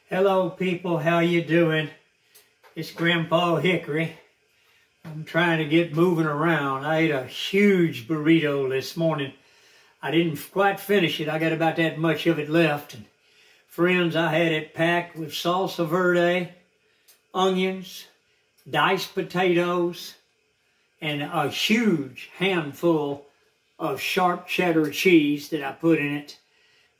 Hello people, how you doing? It's Grandpa Hickory. I'm trying to get moving around. I ate a huge burrito this morning. I didn't quite finish it. I got about that much of it left. And friends, I had it packed with salsa verde, onions, diced potatoes, and a huge handful of sharp cheddar cheese that I put in it.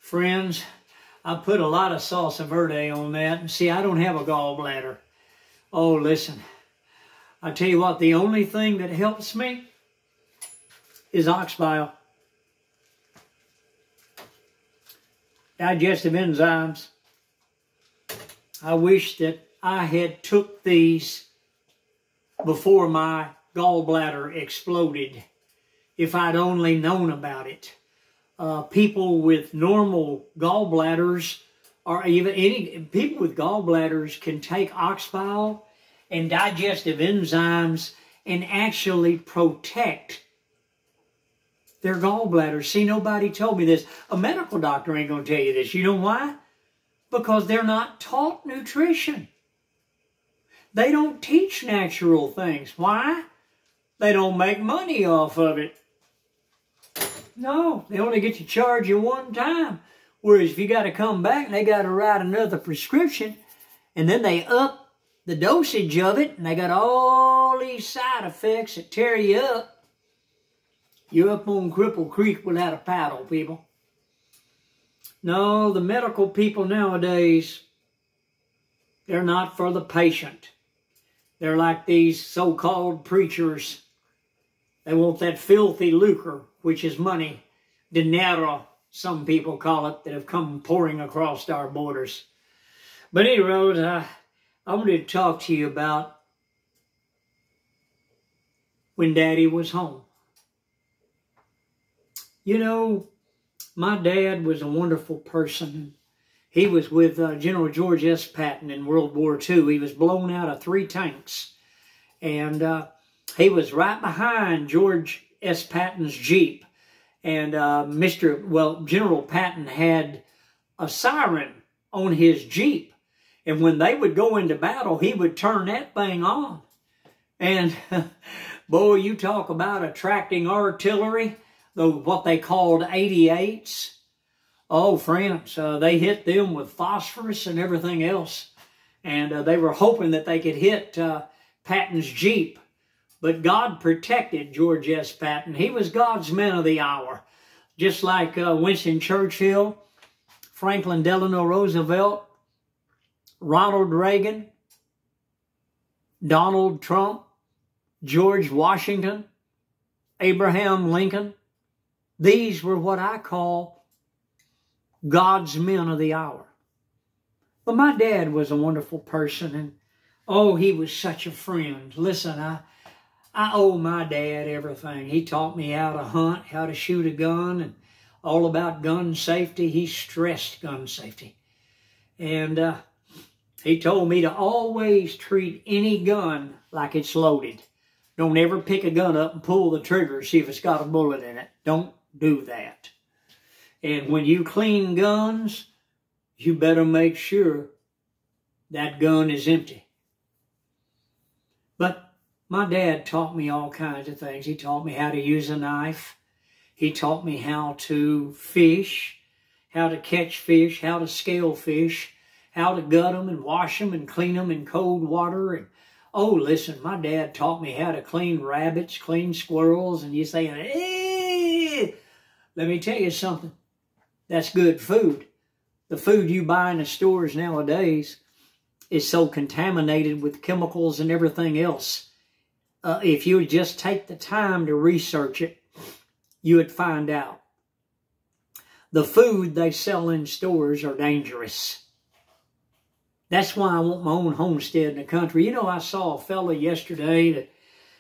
Friends, I put a lot of salsa verde on that. And see, I don't have a gallbladder. Oh, listen. I tell you what, the only thing that helps me is ox bile. Digestive enzymes. I wish that I had took these before my gallbladder exploded. If I'd only known about it. People with normal gallbladders, or even people with gallbladders, can take ox bile and digestive enzymes and actually protect their gallbladders. See, nobody told me this. A medical doctor ain't going to tell you this. You know why? Because they're not taught nutrition. They don't teach natural things. Why? They don't make money off of it. No, they only get to charge you one time. Whereas if you got to come back, they got to write another prescription. And then they up the dosage of it. And they got all these side effects that tear you up. You're up on Cripple Creek without a paddle, people. No, the medical people nowadays, they're not for the patient. They're like these so-called preachers. They want that filthy lucre, which is money, dinero, some people call it, that have come pouring across our borders. But anyway, I wanted to talk to you about when Daddy was home. You know, my dad was a wonderful person. He was with General George S. Patton in World War II. He was blown out of 3 tanks. And he was right behind George S. Patton's Jeep. And General Patton had a siren on his Jeep. And when they would go into battle, he would turn that thing on. And boy, you talk about attracting artillery, what they called 88s. Oh, friends, they hit them with phosphorus and everything else. And they were hoping that they could hit Patton's Jeep. But God protected George S. Patton. He was God's man of the hour. Just like Winston Churchill, Franklin Delano Roosevelt, Ronald Reagan, Donald Trump, George Washington, Abraham Lincoln. These were what I call God's men of the hour. But my dad was a wonderful person. And oh, he was such a friend. Listen, I owe my dad everything. He taught me how to hunt, how to shoot a gun, and all about gun safety. He stressed gun safety. And he told me to always treat any gun like it's loaded. Don't ever pick a gun up and pull the trigger, see if it's got a bullet in it. Don't do that. And when you clean guns, you better make sure that gun is empty. But my dad taught me all kinds of things. He taught me how to use a knife. He taught me how to fish, how to catch fish, how to scale fish, how to gut them and wash them and clean them in cold water. And oh, listen, my dad taught me how to clean rabbits, clean squirrels. And you say, eh, let me tell you something. That's good food. The food you buy in the stores nowadays is so contaminated with chemicals and everything else. If you would just take the time to research it, you would find out. The food they sell in stores are dangerous. That's why I want my own homestead in the country. You know, I saw a fella yesterday that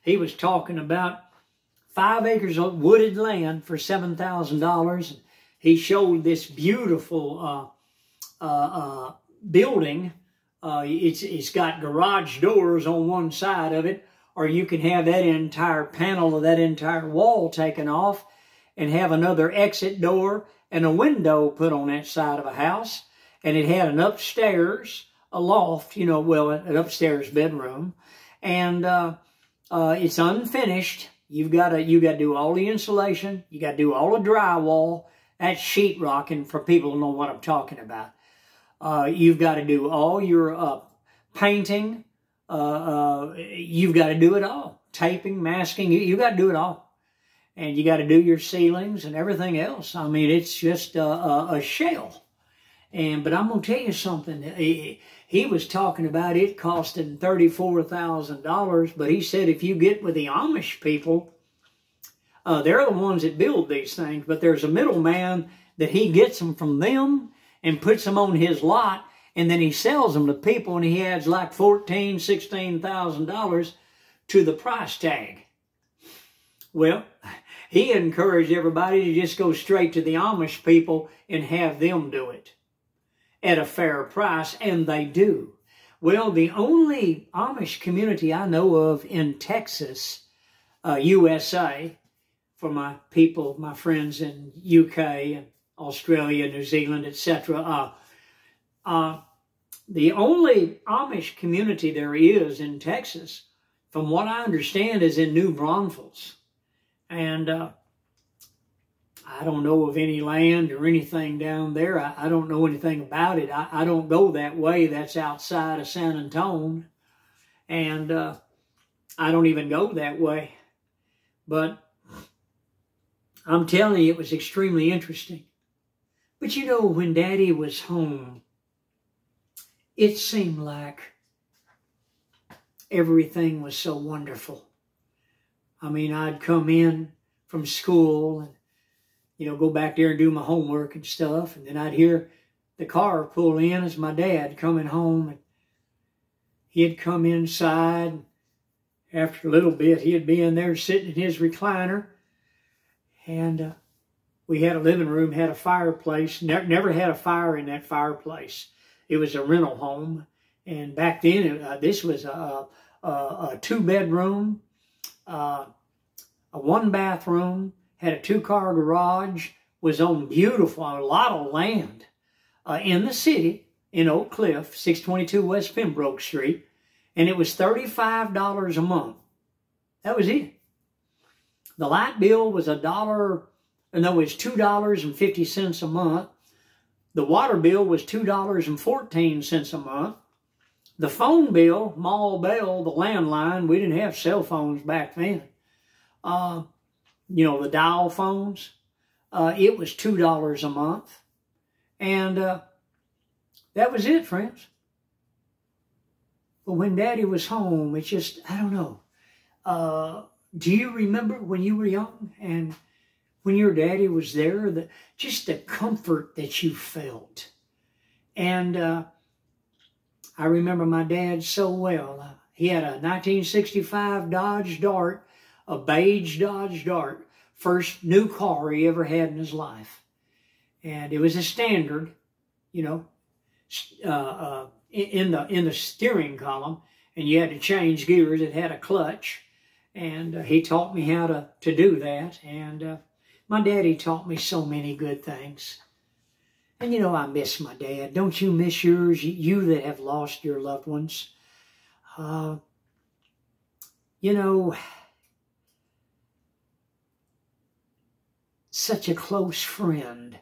he was talking about 5 acres of wooded land for $7,000. He showed this beautiful building. It's got garage doors on one side of it. Or you can have that entire panel of that entire wall taken off and have another exit door and a window put on that side of a house. and it had an upstairs, a loft, you know, well, an upstairs bedroom, and it's unfinished. You got to do all the insulation. You got to do all the drywall. That's sheetrock, and for people who know what I'm talking about. You've got to do all your painting. You've got to do it all. Taping, masking, you got to do it all. And you got to do your ceilings and everything else. I mean, it's just a shell. But I'm going to tell you something. He was talking about it costing $34,000, but he said if you get with the Amish people, they're the ones that build these things, but there's a middleman that he gets them from them and puts them on his lot, and then he sells them to people, and he adds like $14,000, $16,000 to the price tag. Well, he encouraged everybody to just go straight to the Amish people and have them do it at a fair price, and they do. Well, the only Amish community I know of in Texas, USA, for my people, my friends in UK and Australia, New Zealand, etc., the only Amish community there is in Texas, from what I understand, is in New Braunfels. And I don't know of any land or anything down there. I don't know anything about it. I don't go that way. That's outside of San Antonio. And I don't even go that way. But I'm telling you, it was extremely interesting. But you know, when Daddy was home, it seemed like everything was so wonderful. I mean, I'd come in from school and, you know, go back there and do my homework and stuff. And then I'd hear the car pull in as my dad coming home. And he'd come inside. After a little bit, he'd be in there sitting in his recliner. And we had a living room, had a fireplace. Never had a fire in that fireplace. It was a rental home. And back then, this was a two-bedroom, a one-bathroom, had a two-car garage, was on beautiful, a lot of land in the city, in Oak Cliff, 622 West Pembroke Street, and it was $35 a month. That was it. The light bill was $2.50 a month. The water bill was $2.14 a month. The phone bill, Mall Bell, the landline, we didn't have cell phones back then. You know, the dial phones, it was $2 a month. And that was it, friends. But when Daddy was home, it's just, I don't know. Do you remember when you were young and when your daddy was there, just the comfort that you felt? And I remember my dad so well. He had a 1965 Dodge Dart, a beige Dodge Dart, first new car he ever had in his life. And it was a standard, you know, in the steering column, and you had to change gears. It had a clutch, and he taught me how to do that. And my daddy taught me so many good things. And, you know, I miss my dad. Don't you miss yours? You that have lost your loved ones. You know, such a close friend.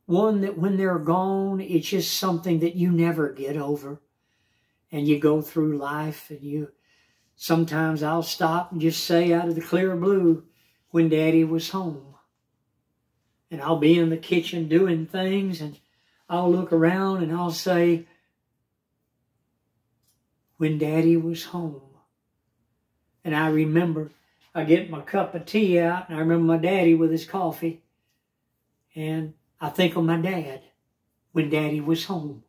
One that when they're gone, it's just something that you never get over. And you go through life, and sometimes I'll stop and just say out of the clear blue, when Daddy was home. And I'll be in the kitchen doing things, and I'll look around and I'll say, when Daddy was home. And I remember, I get my cup of tea out, and I remember my daddy with his coffee. And I think of my dad when Daddy was home.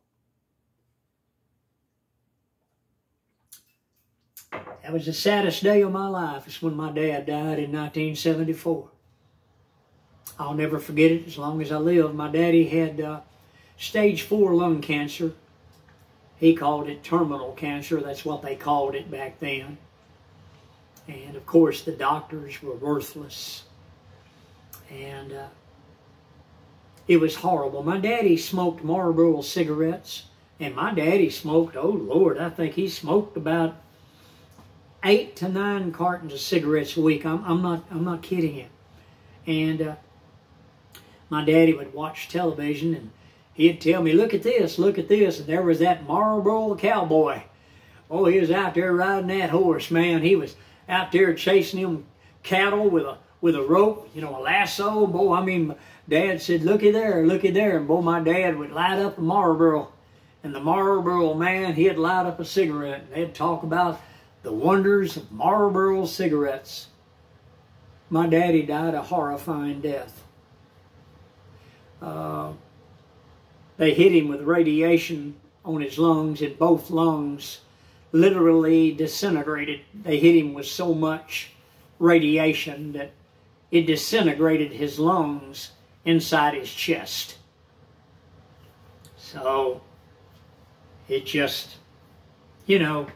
That was the saddest day of my life. It's when my dad died in 1974. I'll never forget it as long as I live. My daddy had stage 4 lung cancer. He called it terminal cancer. That's what they called it back then. And of course the doctors were worthless. And It was horrible. My daddy smoked Marlboro cigarettes, and my daddy smoked, oh Lord, I think he smoked about 8 to 9 cartons of cigarettes a week. I'm not kidding you. And my daddy would watch television, and he'd tell me, look at this, and there was that Marlboro cowboy. Oh, he was out there riding that horse, man. He was out there chasing them cattle with a rope, you know, a lasso. Boy, I mean, Dad said, looky there, and boy, my dad would light up a Marlboro, and the Marlboro man, he'd light up a cigarette, and they'd talk about the wonders of Marlboro cigarettes. My daddy died a horrifying death. They hit him with radiation on his lungs, and both lungs literally disintegrated. They hit him with so much radiation that it disintegrated his lungs inside his chest. So it just, you know,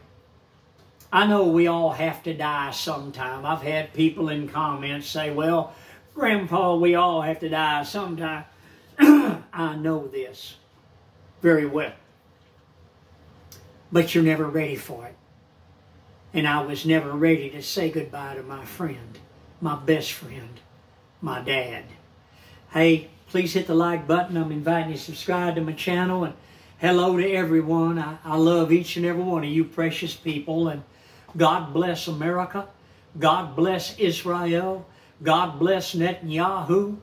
I know we all have to die sometime. I've had people in comments say, well, Grandpa, we all have to die sometime. I know this very well. But you're never ready for it. And I was never ready to say goodbye to my friend, my best friend, my dad. Hey, please hit the like button. I'm inviting you to subscribe to my channel. And hello to everyone. I love each and every one of you precious people. And God bless America. God bless Israel. God bless Netanyahu.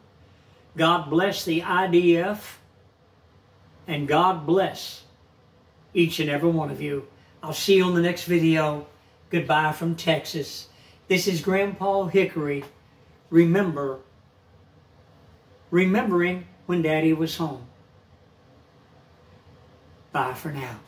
God bless the IDF. And God bless each and every one of you. I'll see you on the next video. Goodbye from Texas. This is Grandpa Hickory. Remembering when Daddy was home. Bye for now.